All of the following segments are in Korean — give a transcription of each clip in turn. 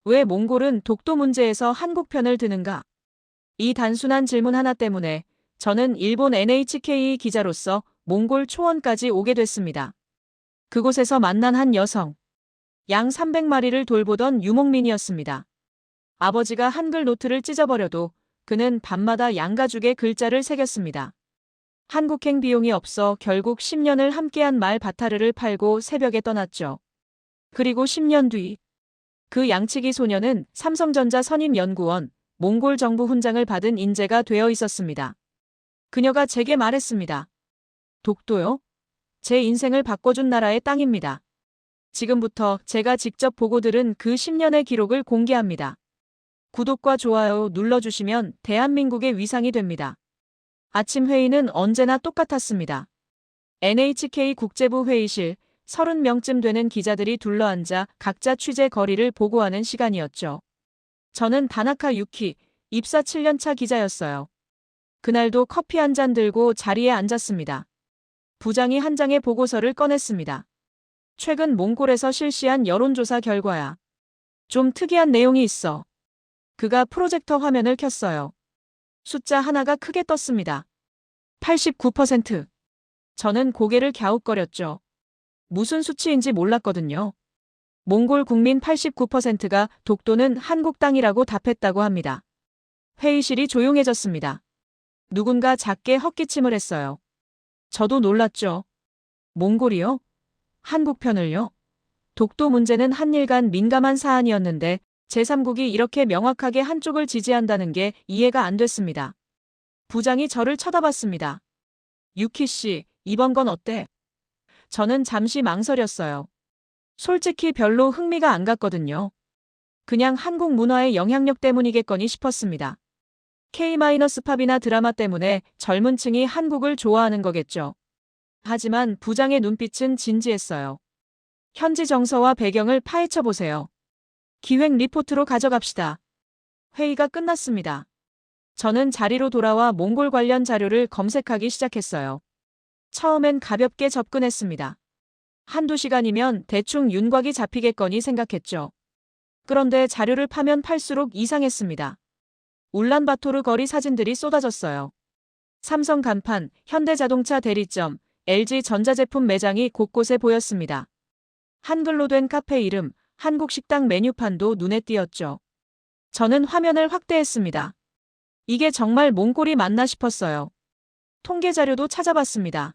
왜 몽골은 독도 문제에서 한국 편을 드는가? 이 단순한 질문 하나 때문에 저는 일본 NHK 기자로서 몽골 초원까지 오게 됐습니다. 그곳에서 만난 한 여성. 양 300마리를 돌보던 유목민이었습니다. 아버지가 한글 노트를 찢어버려도 그는 밤마다 양가죽에 글자를 새겼습니다. 한국행 비용이 없어 결국 10년을 함께한 말 바타르를 팔고 새벽에 떠났죠. 그리고 10년 뒤 그 양치기 소녀는 삼성전자 선임연구원, 몽골 정부 훈장을 받은 인재가 되어 있었습니다. 그녀가 제게 말했습니다. 독도요? 제 인생을 바꿔준 나라의 땅입니다. 지금부터 제가 직접 보고 들은 그 10년의 기록을 공개합니다. 구독과 좋아요 눌러주시면 대한민국의 위상이 됩니다. 아침 회의는 언제나 똑같았습니다. NHK 국제부 회의실, 30명쯤 되는 기자들이 둘러앉아 각자 취재 거리를 보고하는 시간이었죠. 저는 다나카 유키, 입사 7년차 기자였어요. 그날도 커피 한 잔 들고 자리에 앉았습니다. 부장이 한 장의 보고서를 꺼냈습니다. 최근 몽골에서 실시한 여론조사 결과야. 좀 특이한 내용이 있어. 그가 프로젝터 화면을 켰어요. 숫자 하나가 크게 떴습니다. 89%. 저는 고개를 갸웃거렸죠. 무슨 수치인지 몰랐거든요. 몽골 국민 89%가 독도는 한국 땅이라고 답했다고 합니다. 회의실이 조용해졌습니다. 누군가 작게 헛기침을 했어요. 저도 놀랐죠. 몽골이요? 한국 편을요? 독도 문제는 한일 간 민감한 사안이었는데 제3국이 이렇게 명확하게 한쪽을 지지한다는 게 이해가 안 됐습니다. 부장이 저를 쳐다봤습니다. 유키 씨, 이번 건 어때? 저는 잠시 망설였어요. 솔직히 별로 흥미가 안 갔거든요. 그냥 한국 문화의 영향력 때문이겠거니 싶었습니다. K-팝이나 드라마 때문에 젊은 층이 한국을 좋아하는 거겠죠. 하지만 부장의 눈빛은 진지했어요. 현지 정서와 배경을 파헤쳐 보세요. 기획 리포트로 가져갑시다. 회의가 끝났습니다. 저는 자리로 돌아와 몽골 관련 자료를 검색하기 시작했어요. 처음엔 가볍게 접근했습니다. 한두 시간이면 대충 윤곽이 잡히겠거니 생각했죠. 그런데 자료를 파면 팔수록 이상했습니다. 울란바토르 거리 사진들이 쏟아졌어요. 삼성 간판, 현대자동차 대리점, LG전자제품 매장이 곳곳에 보였습니다. 한글로 된 카페 이름, 한국 식당 메뉴판도 눈에 띄었죠. 저는 화면을 확대했습니다. 이게 정말 몽골이 맞나 싶었어요. 통계 자료도 찾아봤습니다.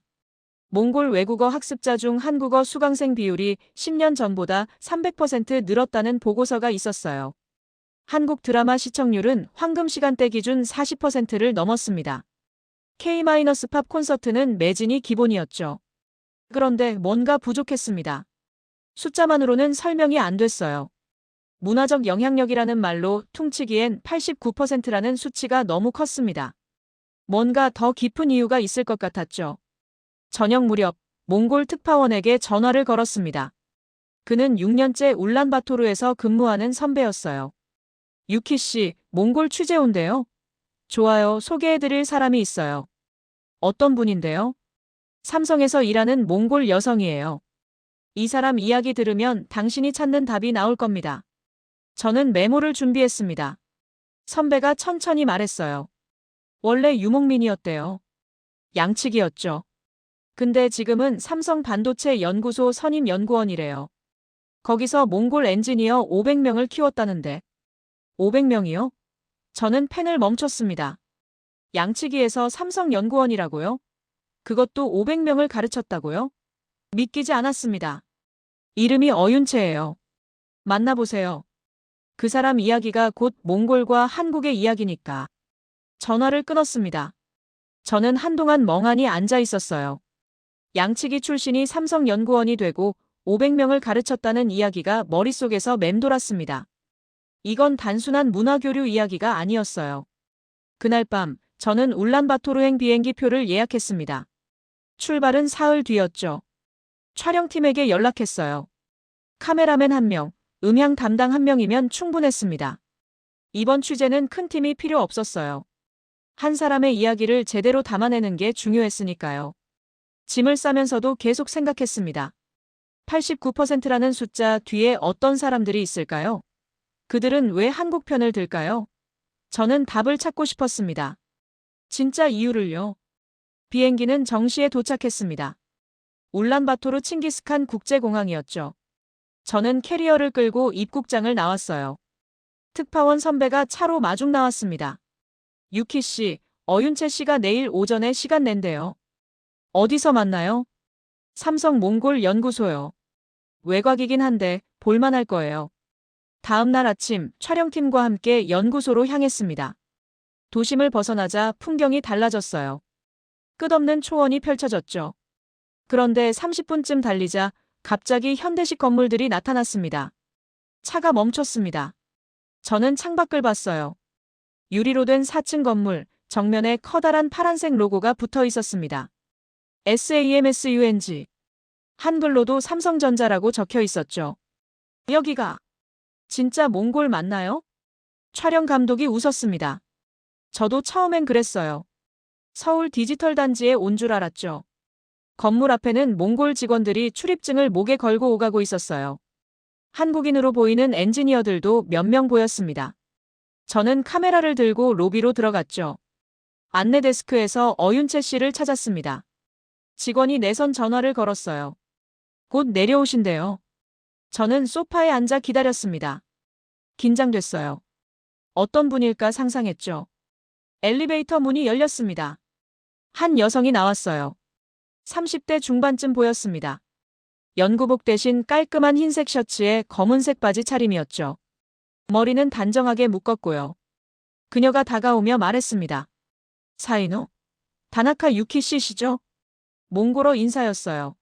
몽골 외국어 학습자 중 한국어 수강생 비율이 10년 전보다 300% 늘었다는 보고서가 있었어요. 한국 드라마 시청률은 황금 시간대 기준 40%를 넘었습니다. K-팝 콘서트는 매진이 기본이었죠. 그런데 뭔가 부족했습니다. 숫자만으로는 설명이 안 됐어요. 문화적 영향력이라는 말로 퉁치기엔 89%라는 수치가 너무 컸습니다. 뭔가 더 깊은 이유가 있을 것 같았죠. 저녁 무렵 몽골 특파원에게 전화를 걸었습니다. 그는 6년째 울란바토르에서 근무하는 선배였어요. 유키 씨, 몽골 취재 온대요. 좋아요, 소개해드릴 사람이 있어요. 어떤 분인데요? 삼성에서 일하는 몽골 여성이에요. 이 사람 이야기 들으면 당신이 찾는 답이 나올 겁니다. 저는 메모를 준비했습니다. 선배가 천천히 말했어요. 원래 유목민이었대요. 양측이었죠. 근데 지금은 삼성 반도체 연구소 선임 연구원이래요. 거기서 몽골 엔지니어 500명을 키웠다는데. 500명이요? 저는 펜을 멈췄습니다. 양치기에서 삼성 연구원이라고요? 그것도 500명을 가르쳤다고요? 믿기지 않았습니다. 이름이 어윤채예요. 만나보세요. 그 사람 이야기가 곧 몽골과 한국의 이야기니까. 전화를 끊었습니다. 저는 한동안 멍하니 앉아 있었어요. 양치기 출신이 삼성 연구원이 되고 500명을 가르쳤다는 이야기가 머릿속에서 맴돌았습니다. 이건 단순한 문화교류 이야기가 아니었어요. 그날 밤 저는 울란바토르행 비행기표를 예약했습니다. 출발은 사흘 뒤였죠. 촬영팀에게 연락했어요. 카메라맨 1명, 음향 담당 1명이면 충분했습니다. 이번 취재는 큰 팀이 필요 없었어요. 한 사람의 이야기를 제대로 담아내는 게 중요했으니까요. 짐을 싸면서도 계속 생각했습니다. 89%라는 숫자 뒤에 어떤 사람들이 있을까요? 그들은 왜 한국 편을 들까요? 저는 답을 찾고 싶었습니다. 진짜 이유를요. 비행기는 정시에 도착했습니다. 울란바토르 칭기스칸 국제공항이었죠. 저는 캐리어를 끌고 입국장을 나왔어요. 특파원 선배가 차로 마중 나왔습니다. 유키 씨, 어윤채 씨가 내일 오전에 시간 낸대요. 어디서 만나요? 삼성 몽골 연구소요. 외곽이긴 한데 볼만할 거예요. 다음 날 아침 촬영팀과 함께 연구소로 향했습니다. 도심을 벗어나자 풍경이 달라졌어요. 끝없는 초원이 펼쳐졌죠. 그런데 30분쯤 달리자 갑자기 현대식 건물들이 나타났습니다. 차가 멈췄습니다. 저는 창밖을 봤어요. 유리로 된 4층 건물, 정면에 커다란 파란색 로고가 붙어 있었습니다. SAMSUNG. 한글로도 삼성전자라고 적혀 있었죠. 여기가 진짜 몽골 맞나요? 촬영 감독이 웃었습니다. 저도 처음엔 그랬어요. 서울 디지털 단지에 온 줄 알았죠. 건물 앞에는 몽골 직원들이 출입증을 목에 걸고 오가고 있었어요. 한국인으로 보이는 엔지니어들도 몇 명 보였습니다. 저는 카메라를 들고 로비로 들어갔죠. 안내 데스크에서 어윤채 씨를 찾았습니다. 직원이 내선 전화를 걸었어요. 곧 내려오신대요. 저는 소파에 앉아 기다렸습니다. 긴장됐어요. 어떤 분일까 상상했죠. 엘리베이터 문이 열렸습니다. 한 여성이 나왔어요. 30대 중반쯤 보였습니다. 연구복 대신 깔끔한 흰색 셔츠에 검은색 바지 차림이었죠. 머리는 단정하게 묶었고요. 그녀가 다가오며 말했습니다. 사이노? 다나카 유키 씨시죠? 몽골어 인사였어요.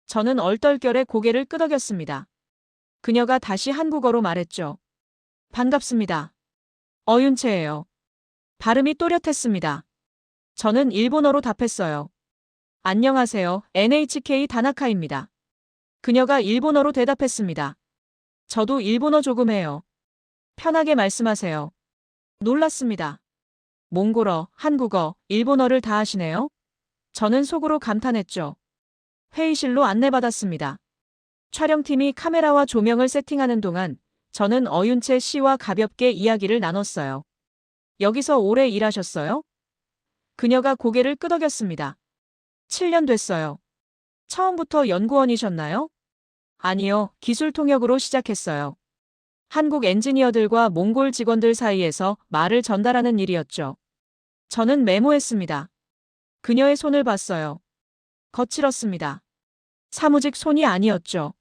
저는 얼떨결에 고개를 끄덕였습니다. 그녀가 다시 한국어로 말했죠. 반갑습니다. 어윤채예요. 발음이 또렷했습니다. 저는 일본어로 답했어요. 안녕하세요. NHK 다나카입니다. 그녀가 일본어로 대답했습니다. 저도 일본어 조금 해요. 편하게 말씀하세요. 놀랐습니다. 몽골어, 한국어, 일본어를 다 하시네요? 저는 속으로 감탄했죠. 회의실로 안내받았습니다. 촬영팀이 카메라와 조명을 세팅하는 동안 저는 어윤채 씨와 가볍게 이야기를 나눴어요. 여기서 오래 일하셨어요? 그녀가 고개를 끄덕였습니다. 7년 됐어요. 처음부터 연구원이셨나요? 아니요, 기술 통역으로 시작했어요. 한국 엔지니어들과 몽골 직원들 사이에서 말을 전달하는 일이었죠. 저는 메모했습니다. 그녀의 손을 봤어요. 거칠었습니다. 사무직 손이 아니었죠.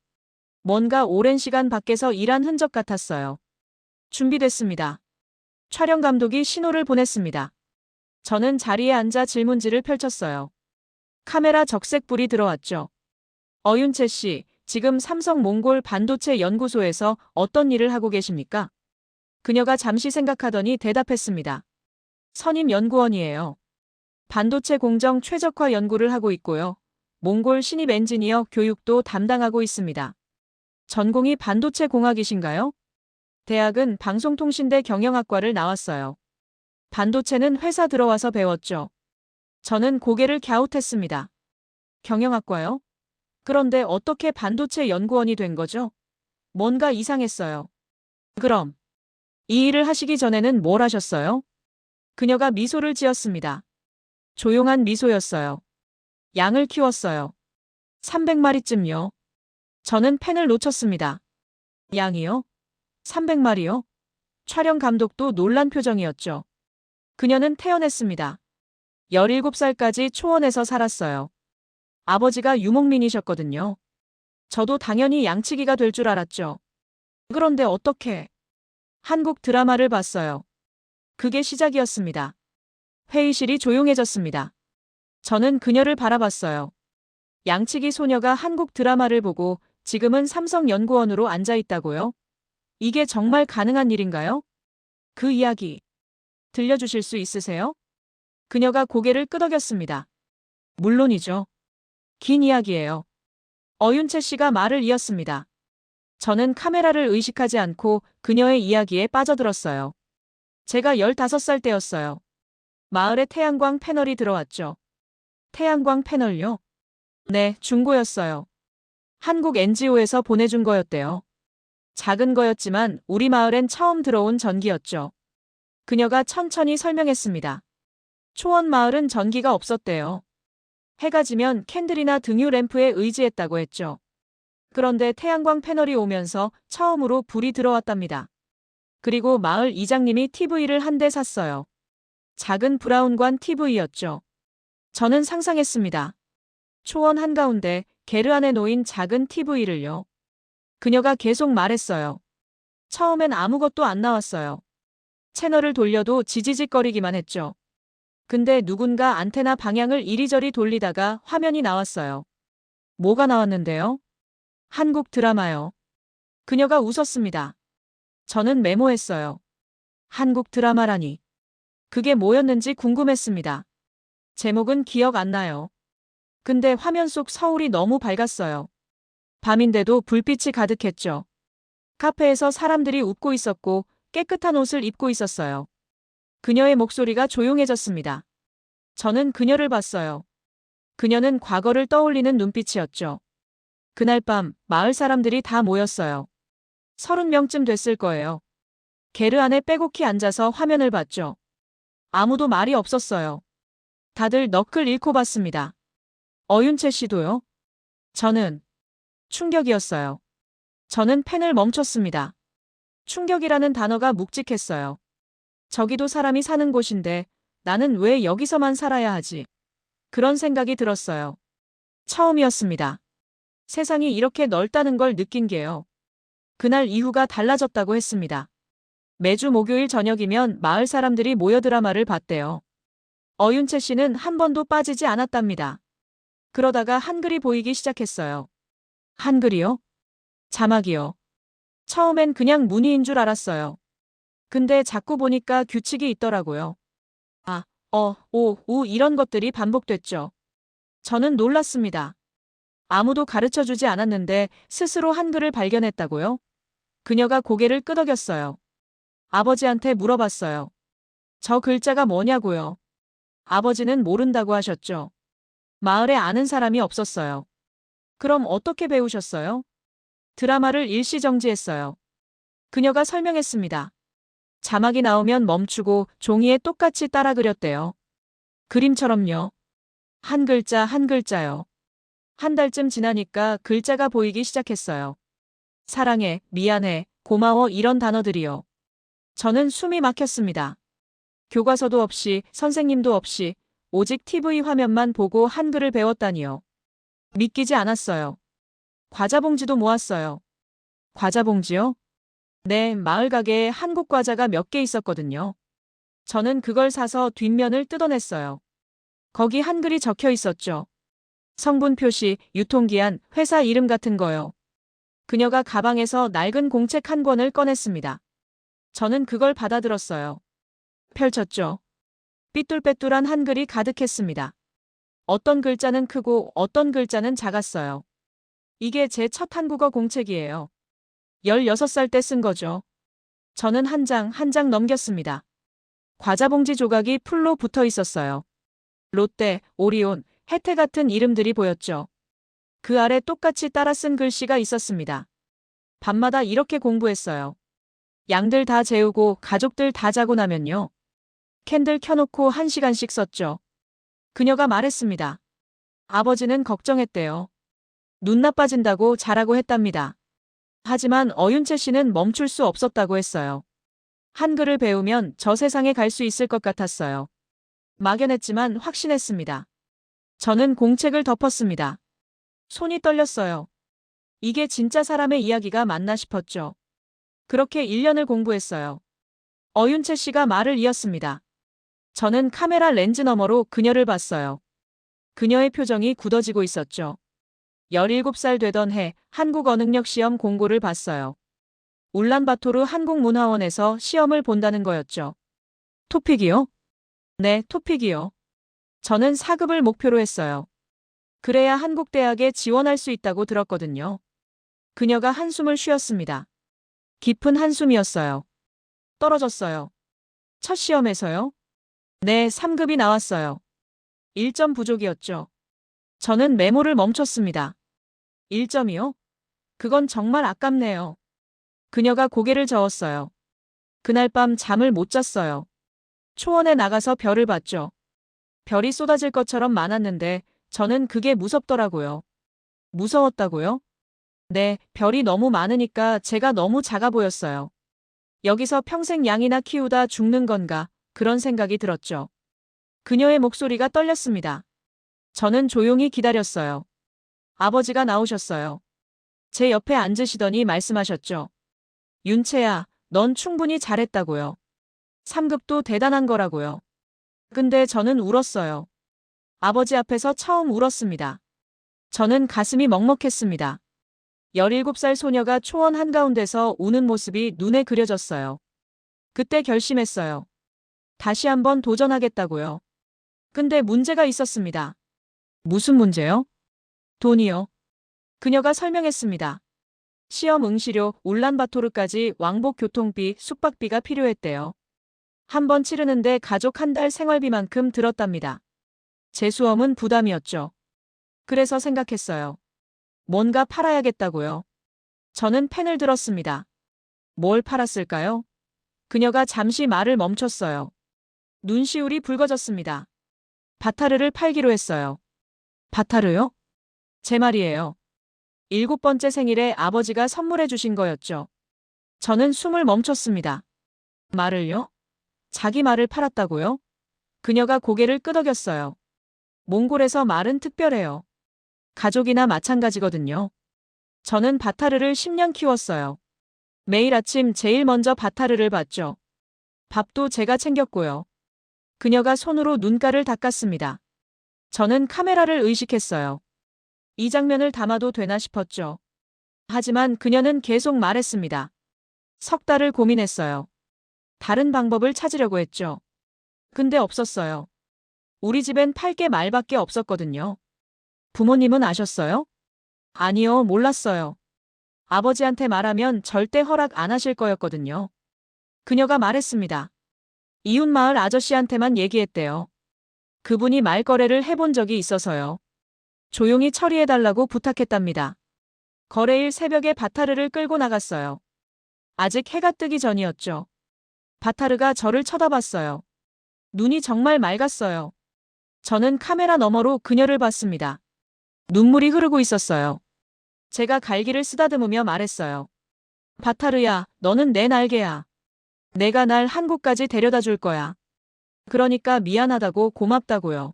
뭔가 오랜 시간 밖에서 일한 흔적 같았어요. 준비됐습니다. 촬영 감독이 신호를 보냈습니다. 저는 자리에 앉아 질문지를 펼쳤어요. 카메라 적색불이 들어왔죠. 어윤채 씨, 지금 삼성 몽골 반도체 연구소에서 어떤 일을 하고 계십니까? 그녀가 잠시 생각하더니 대답했습니다. 선임 연구원이에요. 반도체 공정 최적화 연구를 하고 있고요. 몽골 신입 엔지니어 교육도 담당하고 있습니다. 전공이 반도체 공학이신가요? 대학은 방송통신대 경영학과를 나왔어요. 반도체는 회사 들어와서 배웠죠. 저는 고개를 갸웃했습니다. 경영학과요? 그런데 어떻게 반도체 연구원이 된 거죠? 뭔가 이상했어요. 그럼 이 일을 하시기 전에는 뭘 하셨어요? 그녀가 미소를 지었습니다. 조용한 미소였어요. 양을 키웠어요. 300마리쯤요. 저는 펜을 놓쳤습니다. 양이요? 300마리요? 촬영 감독도 놀란 표정이었죠. 그녀는 태어났습니다. 17살까지 초원에서 살았어요. 아버지가 유목민이셨거든요. 저도 당연히 양치기가 될 줄 알았죠. 그런데 어떻게? 한국 드라마를 봤어요. 그게 시작이었습니다. 회의실이 조용해졌습니다. 저는 그녀를 바라봤어요. 양치기 소녀가 한국 드라마를 보고 지금은 삼성연구원으로 앉아 있다고요? 이게 정말 가능한 일인가요? 그 이야기 들려주실 수 있으세요? 그녀가 고개를 끄덕였습니다. 물론이죠. 긴 이야기예요. 어윤채 씨가 말을 이었습니다. 저는 카메라를 의식하지 않고 그녀의 이야기에 빠져들었어요. 제가 15살 때였어요. 마을에 태양광 패널이 들어왔죠. 태양광 패널요? 네, 중고였어요. 한국 NGO에서 보내준 거였대요. 작은 거였지만 우리 마을엔 처음 들어온 전기였죠. 그녀가 천천히 설명했습니다. 초원 마을은 전기가 없었대요. 해가 지면 캔들이나 등유 램프에 의지했다고 했죠. 그런데 태양광 패널이 오면서 처음으로 불이 들어왔답니다. 그리고 마을 이장님이 TV를 한 대 샀어요. 작은 브라운관 TV였죠. 저는 상상했습니다. 초원 한가운데 게르 안에 놓인 작은 TV를요. 그녀가 계속 말했어요. 처음엔 아무것도 안 나왔어요. 채널을 돌려도 지지직거리기만 했죠. 근데 누군가 안테나 방향을 이리저리 돌리다가 화면이 나왔어요. 뭐가 나왔는데요? 한국 드라마요. 그녀가 웃었습니다. 저는 메모했어요. 한국 드라마라니. 그게 뭐였는지 궁금했습니다. 제목은 기억 안 나요. 근데 화면 속 서울이 너무 밝았어요. 밤인데도 불빛이 가득했죠. 카페에서 사람들이 웃고 있었고 깨끗한 옷을 입고 있었어요. 그녀의 목소리가 조용해졌습니다. 저는 그녀를 봤어요. 그녀는 과거를 떠올리는 눈빛이었죠. 그날 밤 마을 사람들이 다 모였어요. 30명쯤 됐을 거예요. 게르 안에 빼곡히 앉아서 화면을 봤죠. 아무도 말이 없었어요. 다들 너클 잃고 봤습니다. 어윤채 씨도요? 저는 충격이었어요. 저는 펜을 멈췄습니다. 충격이라는 단어가 묵직했어요. 저기도 사람이 사는 곳인데 나는 왜 여기서만 살아야 하지? 그런 생각이 들었어요. 처음이었습니다. 세상이 이렇게 넓다는 걸 느낀 게요. 그날 이후가 달라졌다고 했습니다. 매주 목요일 저녁이면 마을 사람들이 모여 드라마를 봤대요. 어윤채 씨는 한 번도 빠지지 않았답니다. 그러다가 한글이 보이기 시작했어요. 한글이요? 자막이요. 처음엔 그냥 문의인 줄 알았어요. 근데 자꾸 보니까 규칙이 있더라고요. 아, 오, 우 이런 것들이 반복됐죠. 저는 놀랐습니다. 아무도 가르쳐 주지 않았는데 스스로 한글을 발견했다고요? 그녀가 고개를 끄덕였어요. 아버지한테 물어봤어요. 저 글자가 뭐냐고요? 아버지는 모른다고 하셨죠. 마을에 아는 사람이 없었어요. 그럼 어떻게 배우셨어요? 드라마를 일시정지했어요. 그녀가 설명했습니다. 자막이 나오면 멈추고 종이에 똑같이 따라 그렸대요. 그림처럼요. 한 글자 한 글자요. 한 달쯤 지나니까 글자가 보이기 시작했어요. 사랑해, 미안해, 고마워 이런 단어들이요. 저는 숨이 막혔습니다. 교과서도 없이 선생님도 없이 오직 TV 화면만 보고 한글을 배웠다니요. 믿기지 않았어요. 과자 봉지도 모았어요. 과자 봉지요? 네, 마을 가게에 한국 과자가 몇 개 있었거든요. 저는 그걸 사서 뒷면을 뜯어냈어요. 거기 한글이 적혀 있었죠. 성분 표시, 유통기한, 회사 이름 같은 거요. 그녀가 가방에서 낡은 공책 한 권을 꺼냈습니다. 저는 그걸 받아들었어요. 펼쳤죠. 삐뚤빼뚤한 한글이 가득했습니다. 어떤 글자는 크고 어떤 글자는 작았어요. 이게 제 첫 한국어 공책이에요. 16살 때 쓴 거죠. 저는 한 장 한 장 넘겼습니다. 과자 봉지 조각이 풀로 붙어 있었어요. 롯데, 오리온, 혜태 같은 이름들이 보였죠. 그 아래 똑같이 따라 쓴 글씨가 있었습니다. 밤마다 이렇게 공부했어요. 양들 다 재우고 가족들 다 자고 나면요. 캔들 켜놓고 1시간씩 썼죠. 그녀가 말했습니다. 아버지는 걱정했대요. 눈 나빠진다고 자라고 했답니다. 하지만 어윤채 씨는 멈출 수 없었다고 했어요. 한글을 배우면 저 세상에 갈 수 있을 것 같았어요. 막연했지만 확신했습니다. 저는 공책을 덮었습니다. 손이 떨렸어요. 이게 진짜 사람의 이야기가 맞나 싶었죠. 그렇게 1년을 공부했어요. 어윤채 씨가 말을 이었습니다. 저는 카메라 렌즈 너머로 그녀를 봤어요. 그녀의 표정이 굳어지고 있었죠. 17살 되던 해 한국 언응력 시험 공고를 봤어요. 울란바토르 한국문화원에서 시험을 본다는 거였죠. 토픽이요? 네, 토픽이요. 저는 4급을 목표로 했어요. 그래야 한국대학에 지원할 수 있다고 들었거든요. 그녀가 한숨을 쉬었습니다. 깊은 한숨이었어요. 떨어졌어요. 첫 시험에서요? 네, 3급이 나왔어요. 1점 부족이었죠. 저는 메모를 멈췄습니다. 1점이요? 그건 정말 아깝네요. 그녀가 고개를 저었어요. 그날 밤 잠을 못 잤어요. 초원에 나가서 별을 봤죠. 별이 쏟아질 것처럼 많았는데 저는 그게 무섭더라고요. 무서웠다고요? 네, 별이 너무 많으니까 제가 너무 작아 보였어요. 여기서 평생 양이나 키우다 죽는 건가 그런 생각이 들었죠. 그녀의 목소리가 떨렸습니다. 저는 조용히 기다렸어요. 아버지가 나오셨어요. 제 옆에 앉으시더니 말씀하셨죠. 윤채야, 넌 충분히 잘했다고요. 3급도 대단한 거라고요. 근데 저는 울었어요. 아버지 앞에서 처음 울었습니다. 저는 가슴이 먹먹했습니다. 17살 소녀가 초원 한가운데서 우는 모습이 눈에 그려졌어요. 그때 결심했어요. 다시 한번 도전하겠다고요. 근데 문제가 있었습니다. 무슨 문제요? 돈이요. 그녀가 설명했습니다. 시험 응시료, 울란바토르까지 왕복 교통비, 숙박비가 필요했대요. 한 번 치르는데 가족 한 달 생활비만큼 들었답니다. 재수험은 부담이었죠. 그래서 생각했어요. 뭔가 팔아야겠다고요. 저는 펜을 들었습니다. 뭘 팔았을까요? 그녀가 잠시 말을 멈췄어요. 눈시울이 붉어졌습니다. 바타르를 팔기로 했어요. 바타르요? 제 말이에요. 7번째 생일에 아버지가 선물해 주신 거였죠. 저는 숨을 멈췄습니다. 말을요? 자기 말을 팔았다고요? 그녀가 고개를 끄덕였어요. 몽골에서 말은 특별해요. 가족이나 마찬가지거든요. 저는 바타르를 10년 키웠어요. 매일 아침 제일 먼저 바타르를 봤죠. 밥도 제가 챙겼고요. 그녀가 손으로 눈가를 닦았습니다. 저는 카메라를 의식했어요. 이 장면을 담아도 되나 싶었죠. 하지만 그녀는 계속 말했습니다. 석 달을 고민했어요. 다른 방법을 찾으려고 했죠. 근데 없었어요. 우리 집엔 팔 게 말밖에 없었거든요. 부모님은 아셨어요? 아니요, 몰랐어요. 아버지한테 말하면 절대 허락 안 하실 거였거든요. 그녀가 말했습니다. 이웃마을 아저씨한테만 얘기했대요. 그분이 말거래를 해본 적이 있어서요. 조용히 처리해달라고 부탁했답니다. 거래일 새벽에 바타르를 끌고 나갔어요. 아직 해가 뜨기 전이었죠. 바타르가 저를 쳐다봤어요. 눈이 정말 맑았어요. 저는 카메라 너머로 그녀를 봤습니다. 눈물이 흐르고 있었어요. 제가 갈기를 쓰다듬으며 말했어요. 바타르야, 너는 내 날개야. 내가 날 한국까지 데려다 줄 거야. 그러니까 미안하다고 고맙다고요.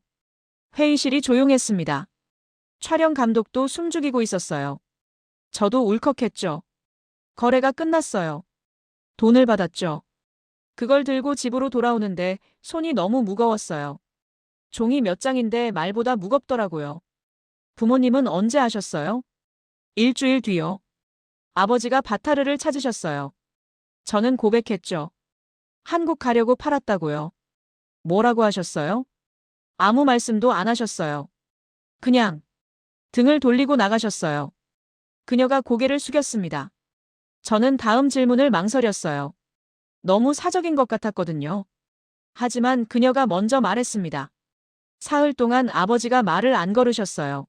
회의실이 조용했습니다. 촬영 감독도 숨죽이고 있었어요. 저도 울컥했죠. 거래가 끝났어요. 돈을 받았죠. 그걸 들고 집으로 돌아오는데 손이 너무 무거웠어요. 종이 몇 장인데 말보다 무겁더라고요. 부모님은 언제 아셨어요? 일주일 뒤요. 아버지가 바타르를 찾으셨어요. 저는 고백했죠. 한국 가려고 팔았다고요. 뭐라고 하셨어요? 아무 말씀도 안 하셨어요. 그냥 등을 돌리고 나가셨어요. 그녀가 고개를 숙였습니다. 저는 다음 질문을 망설였어요. 너무 사적인 것 같았거든요. 하지만 그녀가 먼저 말했습니다. 사흘 동안 아버지가 말을 안 걸으셨어요.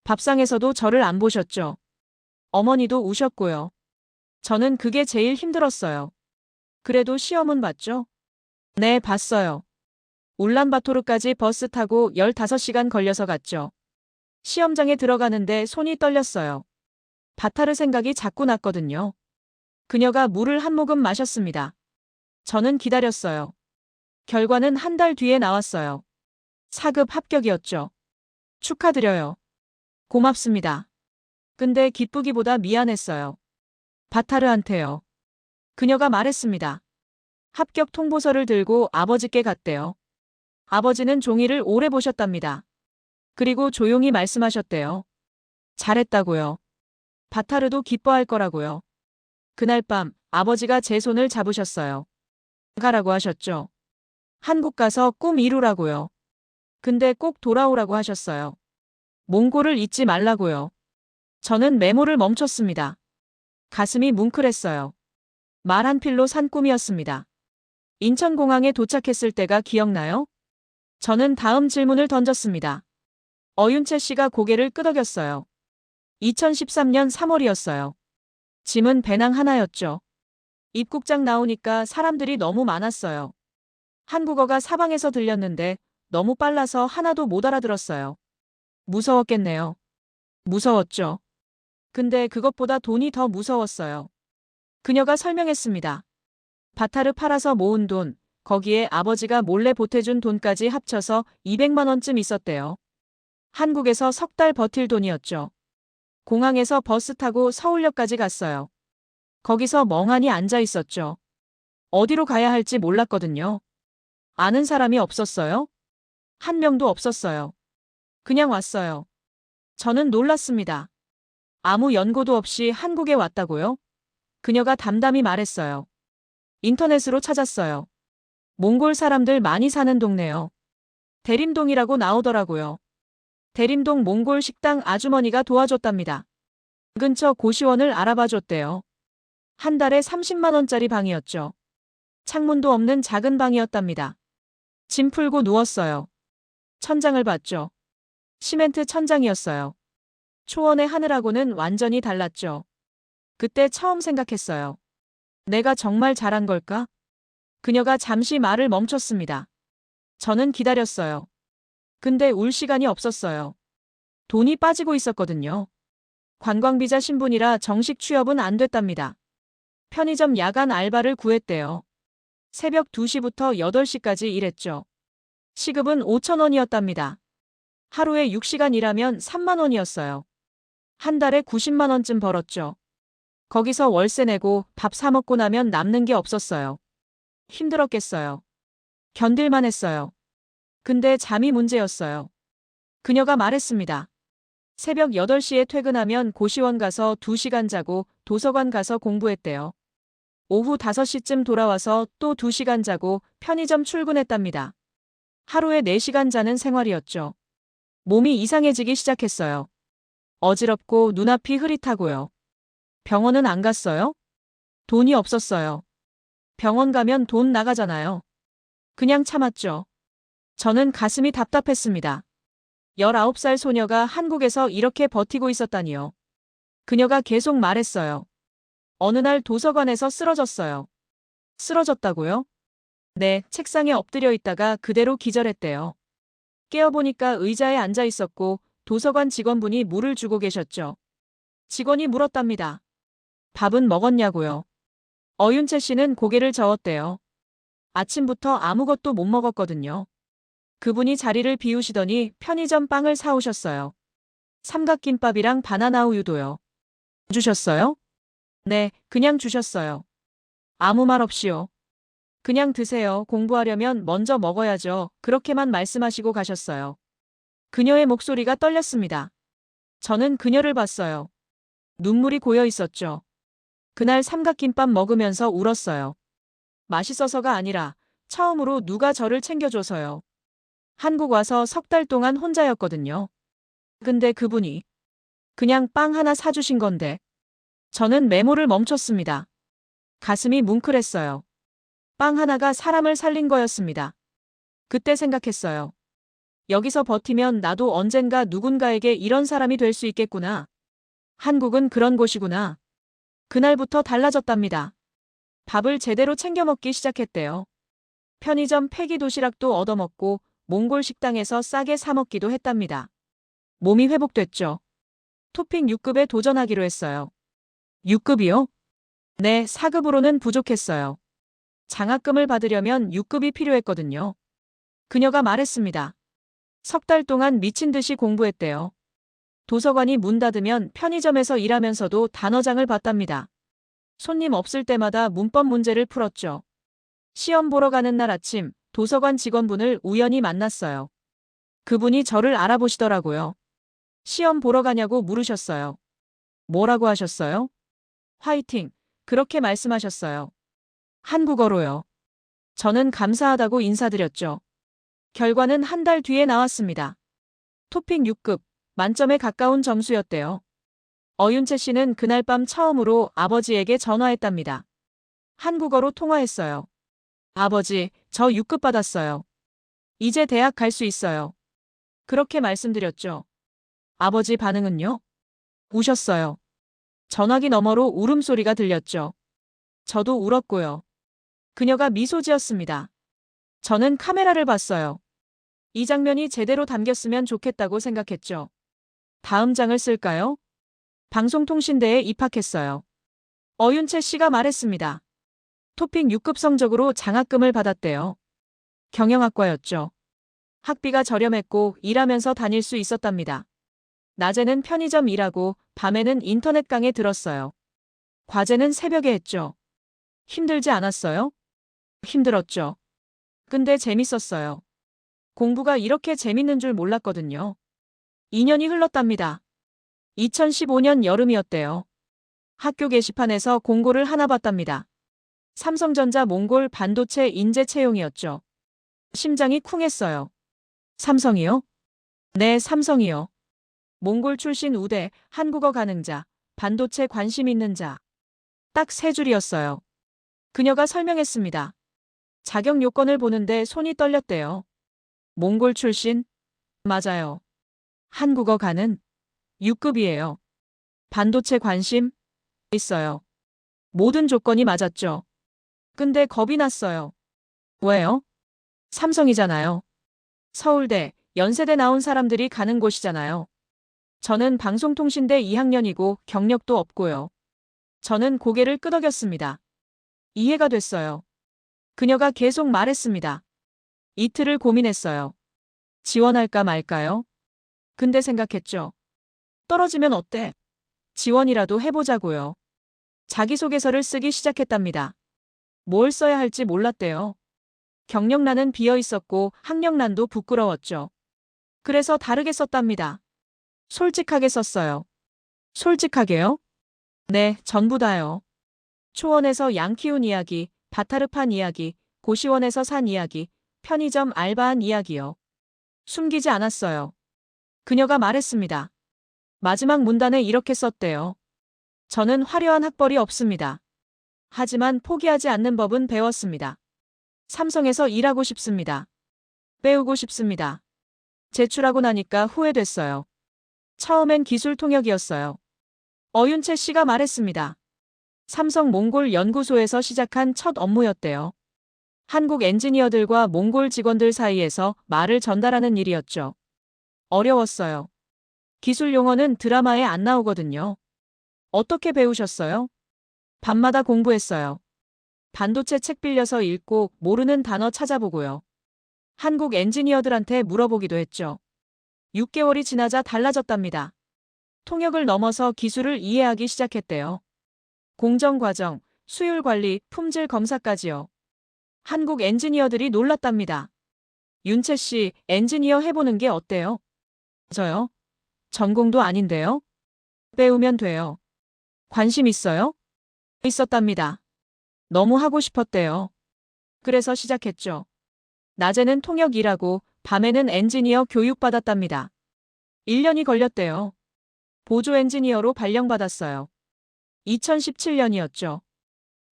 밥상에서도 저를 안 보셨죠. 어머니도 우셨고요. 저는 그게 제일 힘들었어요. 그래도 시험은 봤죠? 네, 봤어요. 울란바토르까지 버스 타고 15시간 걸려서 갔죠. 시험장에 들어가는데 손이 떨렸어요. 바타르 생각이 자꾸 났거든요. 그녀가 물을 한 모금 마셨습니다. 저는 기다렸어요. 결과는 한 달 뒤에 나왔어요. 4급 합격이었죠. 축하드려요. 고맙습니다. 근데 기쁘기보다 미안했어요. 바타르한테요. 그녀가 말했습니다. 합격 통보서를 들고 아버지께 갔대요. 아버지는 종이를 오래 보셨답니다. 그리고 조용히 말씀하셨대요. 잘했다고요. 바타르도 기뻐할 거라고요. 그날 밤 아버지가 제 손을 잡으셨어요. 가라고 하셨죠. 한국 가서 꿈 이루라고요. 근데 꼭 돌아오라고 하셨어요. 몽골을 잊지 말라고요. 저는 메모를 멈췄습니다. 가슴이 뭉클했어요. 말 한 필로 산 꿈이었습니다. 인천공항에 도착했을 때가 기억나요? 저는 다음 질문을 던졌습니다. 어윤채 씨가 고개를 끄덕였어요. 2013년 3월이었어요. 짐은 배낭 하나였죠. 입국장 나오니까 사람들이 너무 많았어요. 한국어가 사방에서 들렸는데 너무 빨라서 하나도 못 알아들었어요. 무서웠겠네요. 무서웠죠. 근데 그것보다 돈이 더 무서웠어요. 그녀가 설명했습니다. 바타를 팔아서 모은 돈, 거기에 아버지가 몰래 보태준 돈까지 합쳐서 200만 원쯤 있었대요. 한국에서 석 달 버틸 돈이었죠. 공항에서 버스 타고 서울역까지 갔어요. 거기서 멍하니 앉아 있었죠. 어디로 가야 할지 몰랐거든요. 아는 사람이 없었어요? 한 명도 없었어요. 그냥 왔어요. 저는 놀랐습니다. 아무 연고도 없이 한국에 왔다고요? 그녀가 담담히 말했어요. 인터넷으로 찾았어요. 몽골 사람들 많이 사는 동네요. 대림동이라고 나오더라고요. 대림동 몽골 식당 아주머니가 도와줬답니다. 근처 고시원을 알아봐줬대요. 한 달에 30만 원짜리 방이었죠. 창문도 없는 작은 방이었답니다. 짐 풀고 누웠어요. 천장을 봤죠. 시멘트 천장이었어요. 초원의 하늘하고는 완전히 달랐죠. 그때 처음 생각했어요. 내가 정말 잘한 걸까? 그녀가 잠시 말을 멈췄습니다. 저는 기다렸어요. 근데 울 시간이 없었어요. 돈이 빠지고 있었거든요. 관광비자 신분이라 정식 취업은 안 됐답니다. 편의점 야간 알바를 구했대요. 새벽 2시부터 8시까지 일했죠. 시급은 5천 원이었답니다. 하루에 6시간 일하면 3만 원이었어요. 한 달에 90만 원쯤 벌었죠. 거기서 월세 내고 밥 사 먹고 나면 남는 게 없었어요. 힘들었겠어요. 견딜만 했어요. 근데 잠이 문제였어요. 그녀가 말했습니다. 새벽 8시에 퇴근하면 고시원 가서 2시간 자고 도서관 가서 공부했대요. 오후 5시쯤 돌아와서 또 2시간 자고 편의점 출근했답니다. 하루에 4시간 자는 생활이었죠. 몸이 이상해지기 시작했어요. 어지럽고 눈앞이 흐릿하고요. 병원은 안 갔어요? 돈이 없었어요. 병원 가면 돈 나가잖아요. 그냥 참았죠. 저는 가슴이 답답했습니다. 19살 소녀가 한국에서 이렇게 버티고 있었다니요. 그녀가 계속 말했어요. 어느 날 도서관에서 쓰러졌어요. 쓰러졌다고요? 네, 책상에 엎드려 있다가 그대로 기절했대요. 깨어보니까 의자에 앉아 있었고 도서관 직원분이 물을 주고 계셨죠. 직원이 물었답니다. 밥은 먹었냐고요. 어윤채 씨는 고개를 저었대요. 아침부터 아무것도 못 먹었거든요. 그분이 자리를 비우시더니 편의점 빵을 사오셨어요. 삼각김밥이랑 바나나 우유도요. 주셨어요? 네, 그냥 주셨어요. 아무 말 없이요. 그냥 드세요. 공부하려면 먼저 먹어야죠. 그렇게만 말씀하시고 가셨어요. 그녀의 목소리가 떨렸습니다. 저는 그녀를 봤어요. 눈물이 고여 있었죠. 그날 삼각김밥 먹으면서 울었어요. 맛있어서가 아니라 처음으로 누가 저를 챙겨줘서요. 한국 와서 석 달 동안 혼자였거든요. 근데 그분이 그냥 빵 하나 사주신 건데. 저는 메모를 멈췄습니다. 가슴이 뭉클했어요. 빵 하나가 사람을 살린 거였습니다. 그때 생각했어요. 여기서 버티면 나도 언젠가 누군가에게 이런 사람이 될 수 있겠구나. 한국은 그런 곳이구나. 그날부터 달라졌답니다. 밥을 제대로 챙겨 먹기 시작했대요. 편의점 폐기 도시락도 얻어먹고 몽골 식당에서 싸게 사 먹기도 했답니다. 몸이 회복됐죠. 토핑 6급에 도전하기로 했어요. 6급이요? 네, 4급으로는 부족했어요. 장학금을 받으려면 6급이 필요했거든요. 그녀가 말했습니다. 석 달 동안 미친 듯이 공부했대요. 도서관이 문 닫으면 편의점에서 일하면서도 단어장을 봤답니다. 손님 없을 때마다 문법 문제를 풀었죠. 시험 보러 가는 날 아침 도서관 직원분을 우연히 만났어요. 그분이 저를 알아보시더라고요. 시험 보러 가냐고 물으셨어요. 뭐라고 하셨어요? 화이팅, 그렇게 말씀하셨어요. 한국어로요. 저는 감사하다고 인사드렸죠. 결과는 한 달 뒤에 나왔습니다. 토픽 6급, 만점에 가까운 점수였대요. 어윤채 씨는 그날 밤 처음으로 아버지에게 전화했답니다. 한국어로 통화했어요. 아버지, 저 6급 받았어요. 이제 대학 갈 수 있어요. 그렇게 말씀드렸죠. 아버지 반응은요? 우셨어요. 전화기 너머로 울음소리가 들렸죠. 저도 울었고요. 그녀가 미소 지었습니다. 저는 카메라를 봤어요. 이 장면이 제대로 담겼으면 좋겠다고 생각했죠. 다음 장을 쓸까요? 방송통신대에 입학했어요. 어윤채 씨가 말했습니다. 토픽 6급 성적으로 장학금을 받았대요. 경영학과였죠. 학비가 저렴했고 일하면서 다닐 수 있었답니다. 낮에는 편의점 일하고 밤에는 인터넷 강의 들었어요. 과제는 새벽에 했죠. 힘들지 않았어요? 힘들었죠. 근데 재밌었어요. 공부가 이렇게 재밌는 줄 몰랐거든요. 2년이 흘렀답니다. 2015년 여름이었대요. 학교 게시판에서 공고를 하나 봤답니다. 삼성전자 몽골 반도체 인재 채용이었죠. 심장이 쿵했어요. 삼성이요? 네, 삼성이요. 몽골 출신 우대, 한국어 가능자, 반도체 관심 있는 자. 딱 3줄이었어요. 그녀가 설명했습니다. 자격 요건을 보는데 손이 떨렸대요. 몽골 출신? 맞아요. 한국어 가능? 6급이에요. 반도체 관심? 있어요. 모든 조건이 맞았죠. 근데 겁이 났어요. 왜요? 삼성이잖아요. 서울대, 연세대 나온 사람들이 가는 곳이잖아요. 저는 방송통신대 2학년이고 경력도 없고요. 저는 고개를 끄덕였습니다. 이해가 됐어요. 그녀가 계속 말했습니다. 이틀을 고민했어요. 지원할까 말까요? 근데 생각했죠. 떨어지면 어때? 지원이라도 해보자고요. 자기소개서를 쓰기 시작했답니다. 뭘 써야 할지 몰랐대요. 경력란은 비어 있었고 학력란도 부끄러웠죠. 그래서 다르게 썼답니다. 솔직하게 썼어요. 솔직하게요? 네, 전부 다요. 초원에서 양 키운 이야기, 바타르판 이야기, 고시원에서 산 이야기, 편의점 알바한 이야기요. 숨기지 않았어요. 그녀가 말했습니다. 마지막 문단에 이렇게 썼대요. 저는 화려한 학벌이 없습니다. 하지만 포기하지 않는 법은 배웠습니다. 삼성에서 일하고 싶습니다. 배우고 싶습니다. 제출하고 나니까 후회됐어요. 처음엔 기술 통역이었어요. 어윤채 씨가 말했습니다. 삼성 몽골 연구소에서 시작한 첫 업무였대요. 한국 엔지니어들과 몽골 직원들 사이에서 말을 전달하는 일이었죠. 어려웠어요. 기술 용어는 드라마에 안 나오거든요. 어떻게 배우셨어요? 밤마다 공부했어요. 반도체 책 빌려서 읽고 모르는 단어 찾아보고요. 한국 엔지니어들한테 물어보기도 했죠. 6개월이 지나자 달라졌답니다. 통역을 넘어서 기술을 이해하기 시작했대요. 공정 과정, 수율 관리, 품질 검사까지요. 한국 엔지니어들이 놀랐답니다. 윤채 씨, 엔지니어 해보는 게 어때요? 저요? 전공도 아닌데요? 배우면 돼요. 관심 있어요? 있었답니다. 너무 하고 싶었대요. 그래서 시작했죠. 낮에는 통역 일하고 밤에는 엔지니어 교육받았답니다. 1년이 걸렸대요. 보조 엔지니어로 발령받았어요. 2017년이었죠.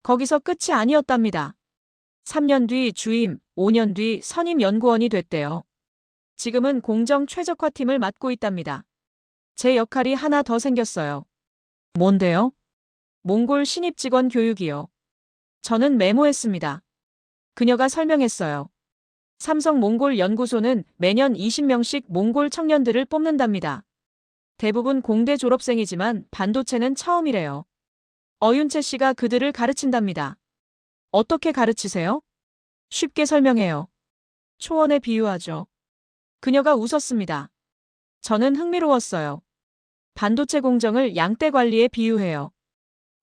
거기서 끝이 아니었답니다. 3년 뒤 주임, 5년 뒤 선임 연구원이 됐대요. 지금은 공정 최적화팀을 맡고 있답니다. 제 역할이 하나 더 생겼어요. 뭔데요? 몽골 신입 직원 교육이요. 저는 메모했습니다. 그녀가 설명했어요. 삼성 몽골 연구소는 매년 20명씩 몽골 청년들을 뽑는답니다. 대부분 공대 졸업생이지만 반도체는 처음이래요. 어윤채 씨가 그들을 가르친답니다. 어떻게 가르치세요? 쉽게 설명해요. 초원에 비유하죠. 그녀가 웃었습니다. 저는 흥미로웠어요. 반도체 공정을 양대 관리에 비유해요.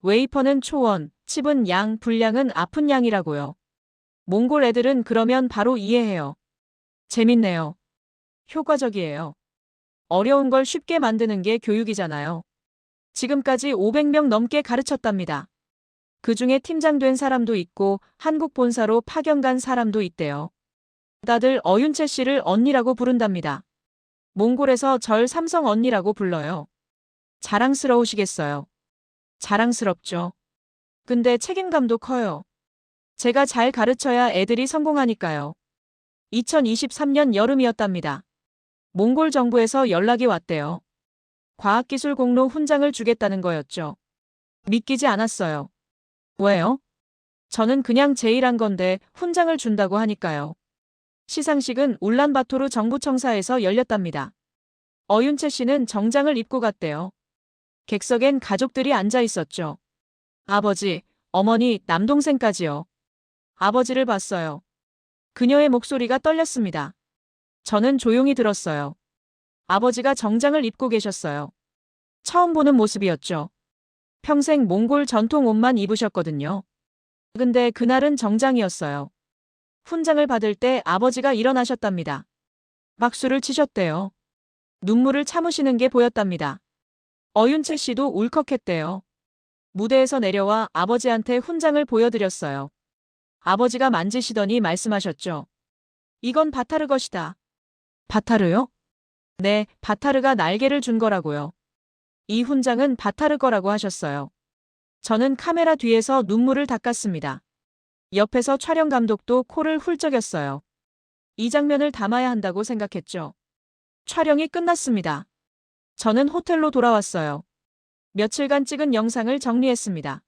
웨이퍼는 초원, 칩은 양, 불량은 아픈 양이라고요. 몽골 애들은 그러면 바로 이해해요. 재밌네요. 효과적이에요. 어려운 걸 쉽게 만드는 게 교육이잖아요. 지금까지 500명 넘게 가르쳤답니다. 그중에 팀장 된 사람도 있고 한국 본사로 파견 간 사람도 있대요. 다들 어윤채 씨를 언니라고 부른답니다. 몽골에서 절 삼성 언니라고 불러요. 자랑스러우시겠어요. 자랑스럽죠. 근데 책임감도 커요. 제가 잘 가르쳐야 애들이 성공하니까요. 2023년 여름이었답니다. 몽골 정부에서 연락이 왔대요. 과학기술 공로 훈장을 주겠다는 거였죠. 믿기지 않았어요. 왜요? 저는 그냥 제 일한 건데 훈장을 준다고 하니까요. 시상식은 울란바토르 정부청사에서 열렸답니다. 어윤채 씨는 정장을 입고 갔대요. 객석엔 가족들이 앉아 있었죠. 아버지, 어머니, 남동생까지요. 아버지를 봤어요. 그녀의 목소리가 떨렸습니다. 저는 조용히 들었어요. 아버지가 정장을 입고 계셨어요. 처음 보는 모습이었죠. 평생 몽골 전통 옷만 입으셨거든요. 근데 그날은 정장이었어요. 훈장을 받을 때 아버지가 일어나셨답니다. 박수를 치셨대요. 눈물을 참으시는 게 보였답니다. 어윤채 씨도 울컥했대요. 무대에서 내려와 아버지한테 훈장을 보여드렸어요. 아버지가 만지시더니 말씀하셨죠. 이건 바타르 것이다. 바타르요? 네, 바타르가 날개를 준 거라고요. 이 훈장은 바타르 거라고 하셨어요. 저는 카메라 뒤에서 눈물을 닦았습니다. 옆에서 촬영 감독도 코를 훌쩍였어요. 이 장면을 담아야 한다고 생각했죠. 촬영이 끝났습니다. 저는 호텔로 돌아왔어요. 며칠간 찍은 영상을 정리했습니다.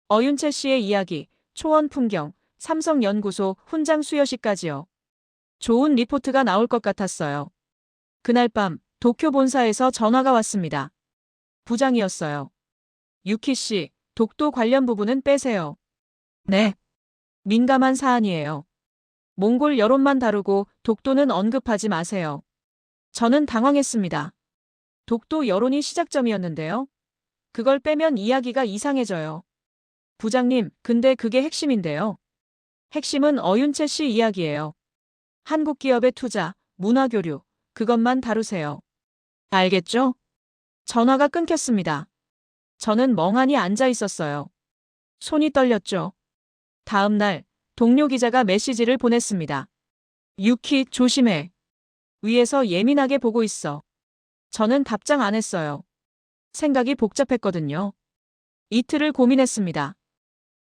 어윤채 씨의 이야기, 초원 풍경, 삼성연구소 훈장 수여식까지요. 좋은 리포트가 나올 것 같았어요. 그날 밤 도쿄 본사에서 전화가 왔습니다. 부장이었어요. 유키 씨, 독도 관련 부분은 빼세요. 네. 민감한 사안이에요. 몽골 여론만 다루고 독도는 언급하지 마세요. 저는 당황했습니다. 독도 여론이 시작점이었는데요. 그걸 빼면 이야기가 이상해져요. 부장님, 근데 그게 핵심인데요. 핵심은 어윤채 씨 이야기예요. 한국 기업의 투자, 문화교류, 그것만 다루세요. 알겠죠? 전화가 끊겼습니다. 저는 멍하니 앉아 있었어요. 손이 떨렸죠. 다음 날, 동료 기자가 메시지를 보냈습니다. 유키, 조심해. 위에서 예민하게 보고 있어. 저는 답장 안 했어요. 생각이 복잡했거든요. 이틀을 고민했습니다.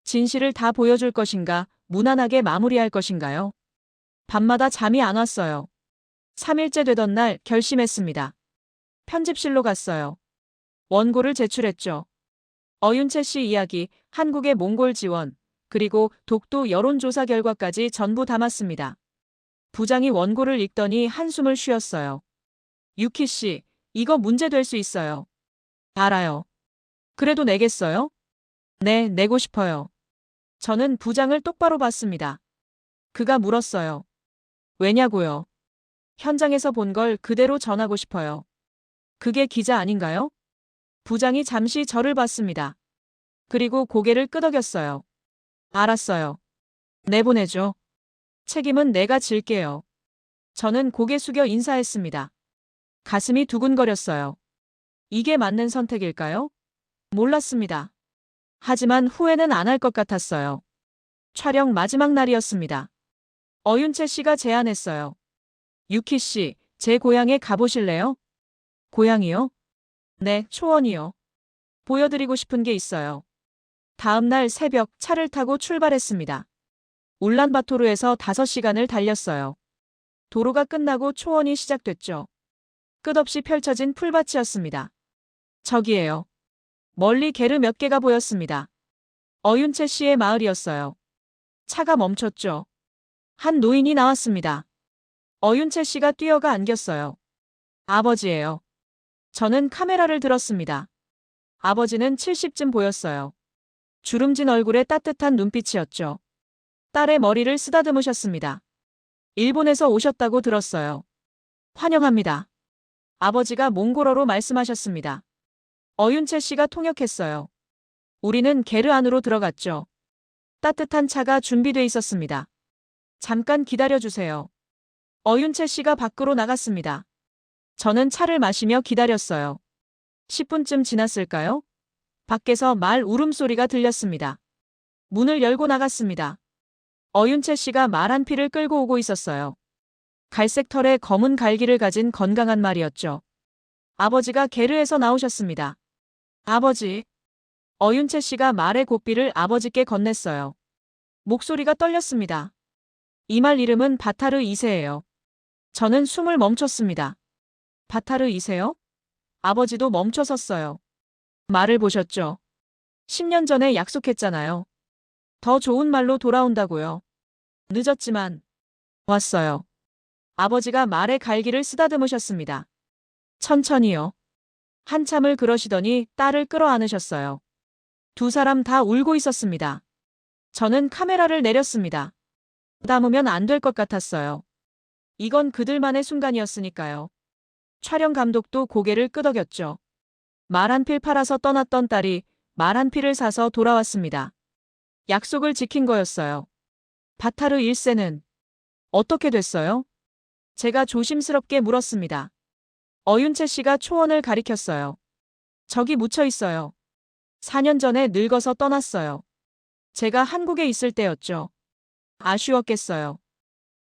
진실을 다 보여줄 것인가, 무난하게 마무리할 것인가요? 밤마다 잠이 안 왔어요. 3일째 되던 날 결심했습니다. 편집실로 갔어요. 원고를 제출했죠. 어윤채 씨 이야기, 한국의 몽골 지원, 그리고 독도 여론조사 결과까지 전부 담았습니다. 부장이 원고를 읽더니 한숨을 쉬었어요. 유키 씨, 이거 문제 될 수 있어요. 알아요. 그래도 내겠어요? 네, 내고 싶어요. 저는 부장을 똑바로 봤습니다. 그가 물었어요. 왜냐고요? 현장에서 본 걸 그대로 전하고 싶어요. 그게 기자 아닌가요? 부장이 잠시 저를 봤습니다. 그리고 고개를 끄덕였어요. 알았어요. 내보내죠. 책임은 내가 질게요. 저는 고개 숙여 인사했습니다. 가슴이 두근거렸어요. 이게 맞는 선택일까요? 몰랐습니다. 하지만 후회는 안 할 것 같았어요. 촬영 마지막 날이었습니다. 어윤채 씨가 제안했어요. 유키 씨, 제 고향에 가보실래요? 고향이요? 네, 초원이요. 보여드리고 싶은 게 있어요. 다음 날 새벽 차를 타고 출발했습니다. 울란바토르에서 5시간을 달렸어요. 도로가 끝나고 초원이 시작됐죠. 끝없이 펼쳐진 풀밭이었습니다. 저기에요. 멀리 게르 몇 개가 보였습니다. 어윤채 씨의 마을이었어요. 차가 멈췄죠. 한 노인이 나왔습니다. 어윤채 씨가 뛰어가 안겼어요. 아버지예요. 저는 카메라를 들었습니다. 아버지는 70쯤 보였어요. 주름진 얼굴에 따뜻한 눈빛이었죠. 딸의 머리를 쓰다듬으셨습니다. 일본에서 오셨다고 들었어요. 환영합니다. 아버지가 몽골어로 말씀하셨습니다. 어윤채 씨가 통역했어요. 우리는 게르 안으로 들어갔죠. 따뜻한 차가 준비돼 있었습니다. 잠깐 기다려주세요. 어윤채 씨가 밖으로 나갔습니다. 저는 차를 마시며 기다렸어요. 10분쯤 지났을까요? 밖에서 말 울음소리가 들렸습니다. 문을 열고 나갔습니다. 어윤채 씨가 말 한 피를 끌고 오고 있었어요. 갈색 털에 검은 갈기를 가진 건강한 말이었죠. 아버지가 게르에서 나오셨습니다. 아버지. 어윤채 씨가 말의 고삐를 아버지께 건넸어요. 목소리가 떨렸습니다. 이 말 이름은 바타르 2세예요. 저는 숨을 멈췄습니다. 바타르 2세요? 아버지도 멈춰섰어요. 말을 보셨죠? 10년 전에 약속했잖아요. 더 좋은 말로 돌아온다고요. 늦었지만 왔어요. 아버지가 말의 갈기를 쓰다듬으셨습니다. 천천히요. 한참을 그러시더니 딸을 끌어안으셨어요. 두 사람 다 울고 있었습니다. 저는 카메라를 내렸습니다. 담으면 안 될 것 같았어요. 이건 그들만의 순간이었으니까요. 촬영 감독도 고개를 끄덕였죠. 말 한 필 팔아서 떠났던 딸이 말 한 필을 사서 돌아왔습니다. 약속을 지킨 거였어요. 바타르 1세는 어떻게 됐어요? 제가 조심스럽게 물었습니다. 어윤채 씨가 초원을 가리켰어요. 저기 묻혀 있어요. 4년 전에 늙어서 떠났어요. 제가 한국에 있을 때였죠. 아쉬웠겠어요.